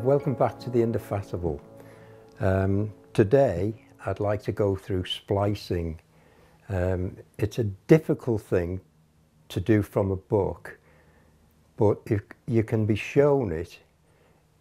welcome back to the Indefatigable. Today I'd like to go through splicing. It's a difficult thing to do from a book, but if you can be shown it,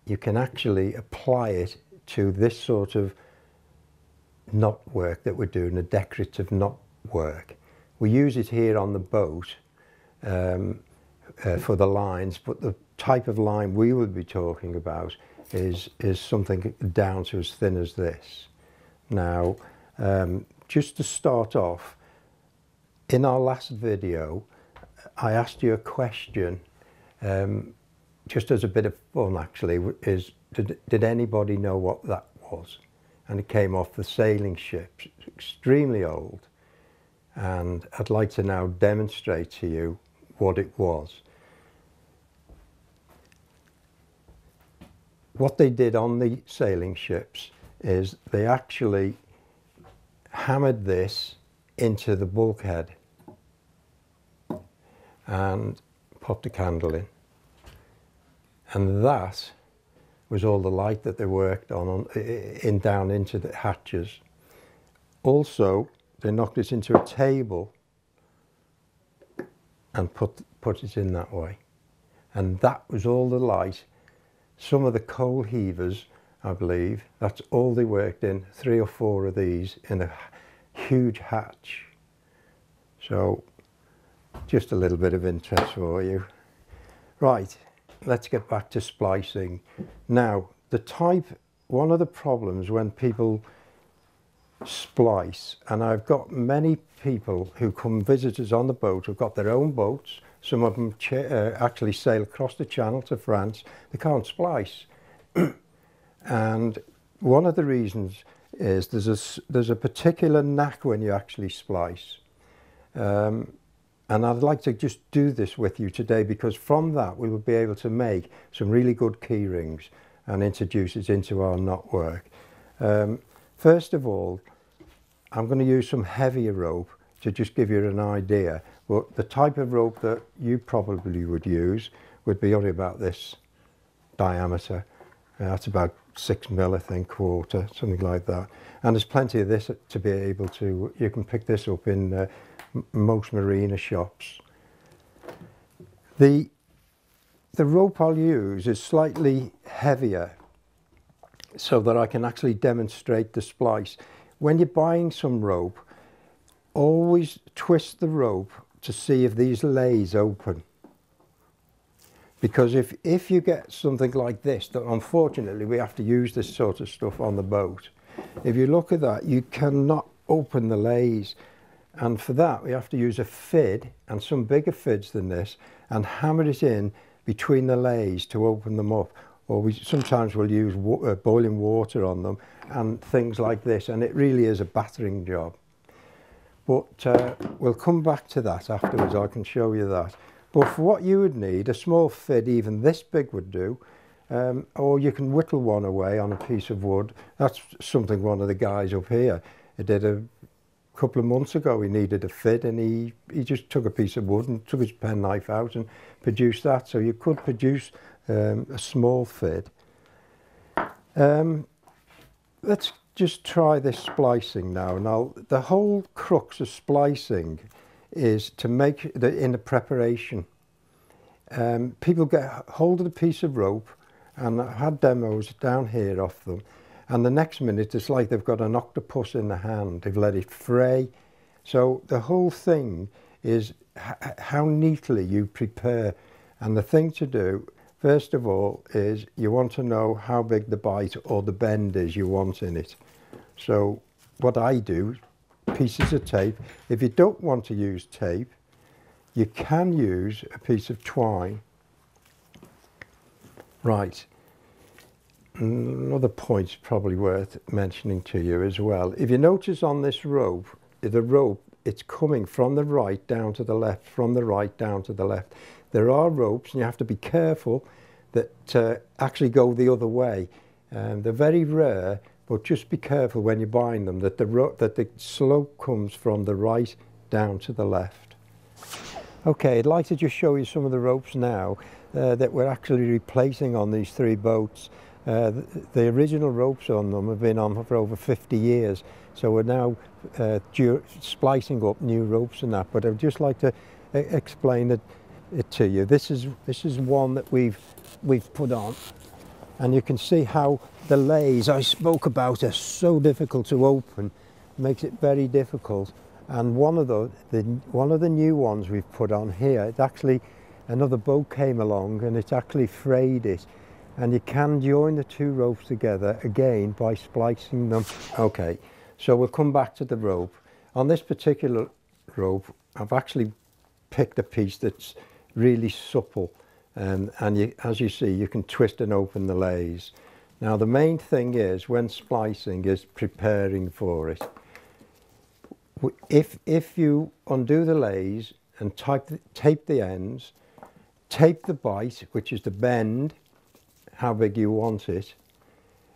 you can actually apply it to this sort of knot work that we're doing, a decorative knot work. We use it here on the boat for the lines, but the type of line we will be talking about is something down to as thin as this. Now, just to start off, in our last video, I asked you a question, just as a bit of fun actually, did anybody know what that was? And it came off the sailing ships, extremely old. And I'd like to now demonstrate to you what it was. What they did on the sailing ships is they actually hammered this into the bulkhead and popped a candle in. And that was all the light that they worked on down into the hatches. Also, they knocked it into a table and put it in that way. And that was all the light. Some of the coal heavers, I believe, that's all they worked in, 3 or 4 of these in a huge hatch. So, just a little bit of interest for you. Right, let's get back to splicing. Now, one of the problems when people splice, and I've got many people who come visit us on the boat who've got their own boats. Some of them actually sail across the channel to France. They can't splice. And one of the reasons is there's a particular knack when you actually splice. And I'd like to just do this with you today, because from that we will be able to make some really good key rings and introduce it into our knot work. First of all, I'm going to use some heavier rope to just give you an idea. Well, the type of rope that you probably would use would be only about this diameter. That's about 6 mil, I think, quarter, something like that. And there's plenty of this to be able to, you can pick this up in most marina shops. The rope I'll use is slightly heavier so that I can actually demonstrate the splice. When you're buying some rope, always twist the rope to see if these lays open. Because if you get something like this, that unfortunately we have to use this sort of stuff on the boat. If you look at that, you cannot open the lays. And for that, we have to use a fid, and some bigger fids than this, and hammer it in between the lays to open them up. Or sometimes we'll use boiling water on them and things like this, and it really is a battering job. But we'll come back to that afterwards. I can show you that. But for what you would need, a small fid, even this big would do, or you can whittle one away on a piece of wood. That's something one of the guys up here, he did a couple of months ago. He needed a fid, and he just took a piece of wood and took his penknife out and produced that. So you could produce a small fid. Let's just try this splicing now. Now, the whole crux of splicing is to make in the preparation. People get hold of a piece of rope, and I've had demos down here off them, and the next minute it's like they've got an octopus in the hand. They've let it fray. So the whole thing is how neatly you prepare. And the thing to do, first of all, is you want to know how big the bite or the bend is you want in it. So what I do, pieces of tape. If you don't want to use tape, you can use a piece of twine. Right. Another point probably worth mentioning to you as well. If you notice on this rope, it's coming from the right down to the left, from the right down to the left. There are ropes, and you have to be careful that actually go the other way. They're very rare, but just be careful when you're buying them that the slope comes from the right down to the left. Okay, I'd like to just show you some of the ropes now that we're actually replacing on these 3 boats. The original ropes on them have been on for over 50 years, so we're now splicing up new ropes and that. But I'd just like to explain it to you. This is one that we've put on, and you can see how the lays I spoke about are so difficult to open. It makes it very difficult. And one of the new ones we've put on here, it's actually another boat came along and it's actually frayed it. And you can join the two ropes together again by splicing them. Okay, so we'll come back to the rope. On this particular rope, I've actually picked a piece that's really supple, and as you see, you can twist and open the lays. Now the main thing is, when splicing, is preparing for it. If you undo the lays and tape the ends, tape the bite, which is the bend, how big you want it,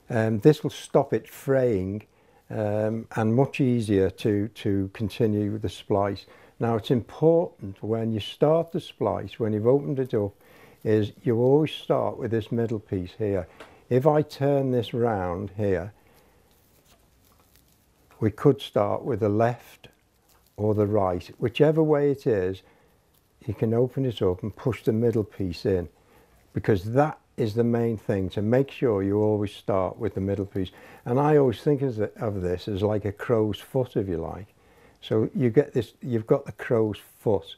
this will stop it fraying, and much easier to continue the splice. Now it's important when you start the splice, when you've opened it up, is you always start with this middle piece here. If I turn this round here, we could start with the left or the right, whichever way it is. You can open it up and push the middle piece in, because that is the main thing, to make sure you always start with the middle piece. And I always think of this as like a crow's foot, if you like. So you get this, you've got the crow's foot.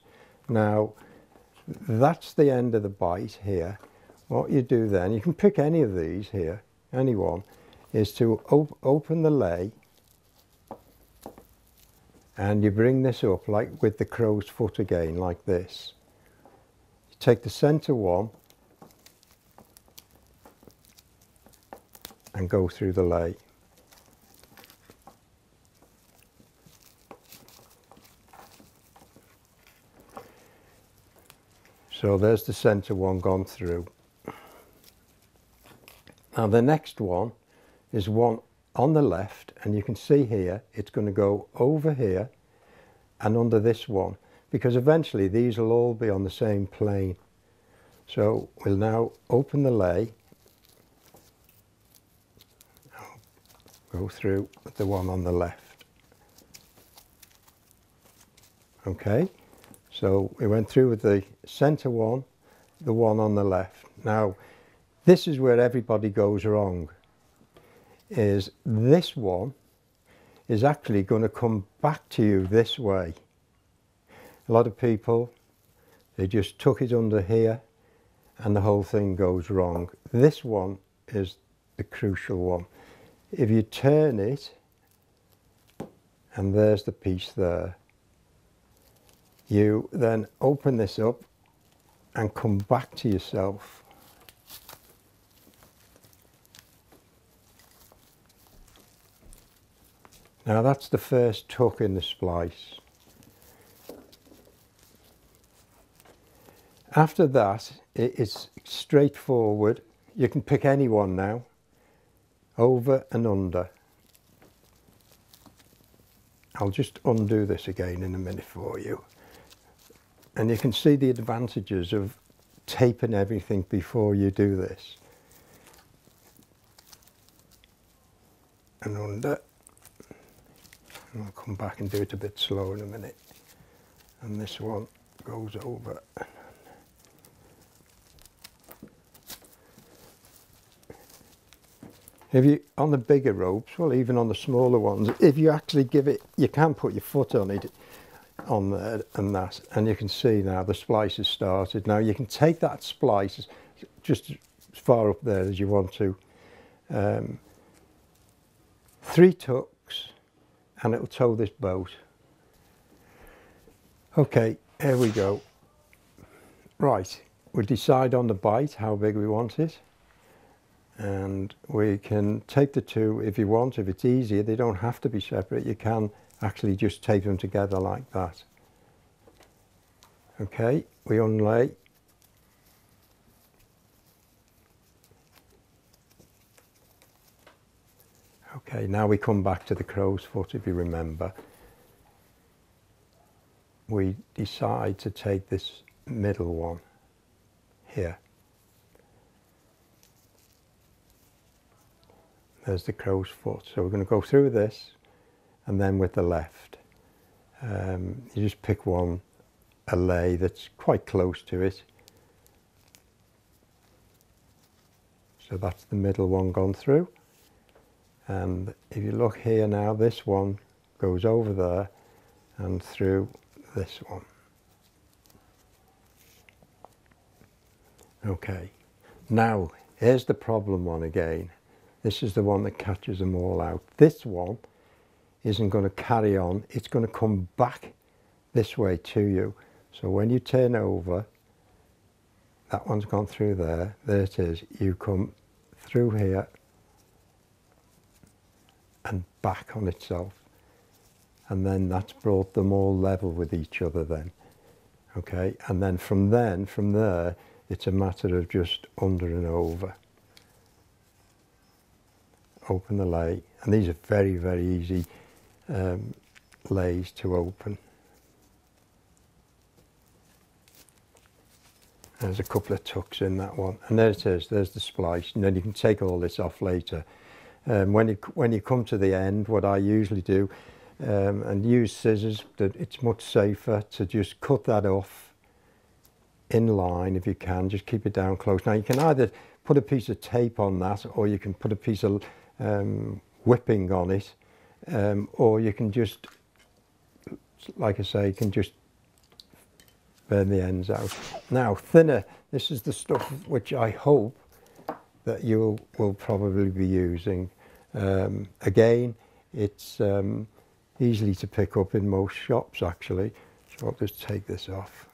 Now that's the end of the bite here. What you do then, you can pick any of these here, any one, is to open the lay, and you bring this up like with the crow's foot again, like this. You take the center one and go through the lay. So there's the center one gone through. Now the next one is one on the left, and you can see here it's going to go over here and under this one, because eventually these will all be on the same plane. So we'll now open the lay, go through the one on the left. Okay, so we went through with the center one, the one on the left. Now this is where everybody goes wrong, is this one is actually going to come back to you this way. A lot of people, they just tuck it under here and the whole thing goes wrong. This one is the crucial one. If you turn it, and there's the piece there, you then open this up and come back to yourself. Now that's the first tuck in the splice. After that, it's straightforward. You can pick any one now, over and under. I'll just undo this again in a minute for you. And you can see the advantages of taping everything before you do this. And under. And I'll come back and do it a bit slower in a minute. And this one goes over. If you, on the bigger ropes, well, even on the smaller ones, if you actually give it, you can put your foot on it, on there and that, and you can see now the splice has started. Now you can take that splice just as far up there as you want to. 3 tucks, and it'll tow this boat. Okay, here we go. Right, we decide on the bite, how big we want it. And we can tape the two if you want. If it's easier, they don't have to be separate. You can actually just tape them together like that. Okay, we unlay. Okay, now we come back to the crow's foot, if you remember. We decide to take this middle one here. there's the crow's foot. So we're going to go through this and then with the left. You just pick one, a lay that's quite close to it. So that's the middle one gone through. And if you look here now, this one goes over there and through this one. Okay, now here's the problem one again. This is the one that catches them all out. This one isn't going to carry on, it's going to come back this way to you. So when you turn over, that one's gone through there, there it is, you come through here and back on itself. And then that's brought them all level with each other then. Okay, and then from there, it's a matter of just under and over. Open the lay, and these are very, very easy lays to open. There's a couple of tucks in that one, and there it is, there's the splice, and then you can take all this off later. When you come to the end, what I usually do, and use scissors, that it's much safer to just cut that off in line if you can, just keep it down close. Now you can either put a piece of tape on that, or you can put a piece of whipping on it, or you can just, like I say, you can just burn the ends out. Now thinner, this is the stuff which I hope that you will probably be using. Again, it's easily to pick up in most shops actually, so I'll just take this off.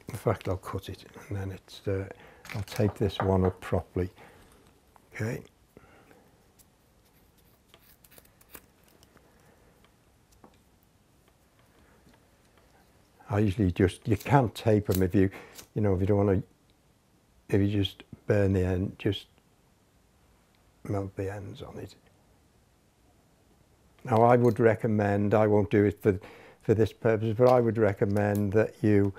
In fact, I'll cut it and then it's, I'll take this one up properly. Okay. I usually just, you can tape them if you know, if you don't want to, if you just burn the end, just melt the ends on it. Now I would recommend, I won't do it for this purpose, but I would recommend that you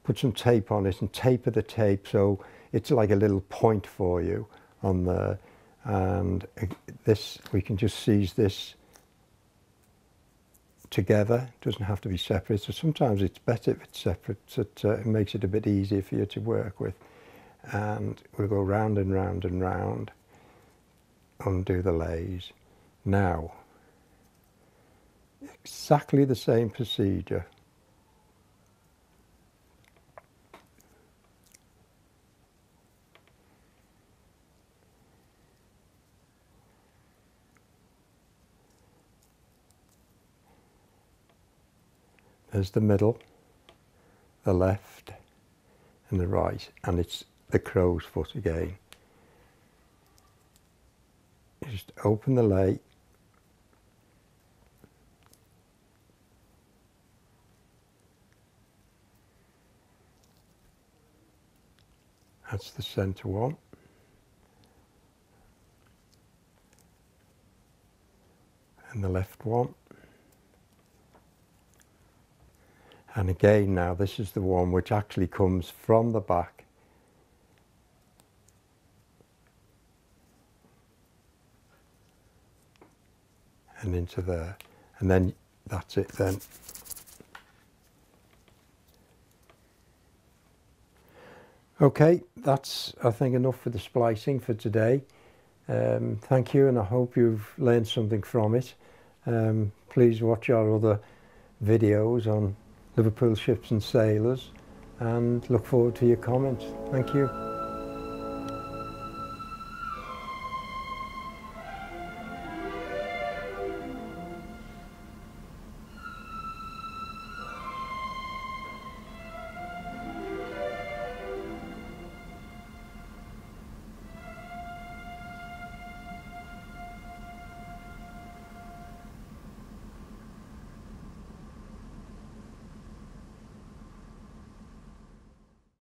put some tape on it and taper the tape so it's like a little point for you on there. And this, we can just seize this together, it doesn't have to be separate, so sometimes it's better if it's separate, so it makes it a bit easier for you to work with. And we'll go round and round and round, undo the lays. Now, exactly the same procedure. There's the middle, the left and the right, and it's the crow's foot again. Just open the lay, that's the centre one, and the left one. And again now, this is the one which actually comes from the back and into there, and then that's it then. Okay, that's I think enough for the splicing for today. Thank you, and I hope you've learned something from it. Please watch our other videos on Liverpool ships and sailors, and look forward to your comments. Thank you.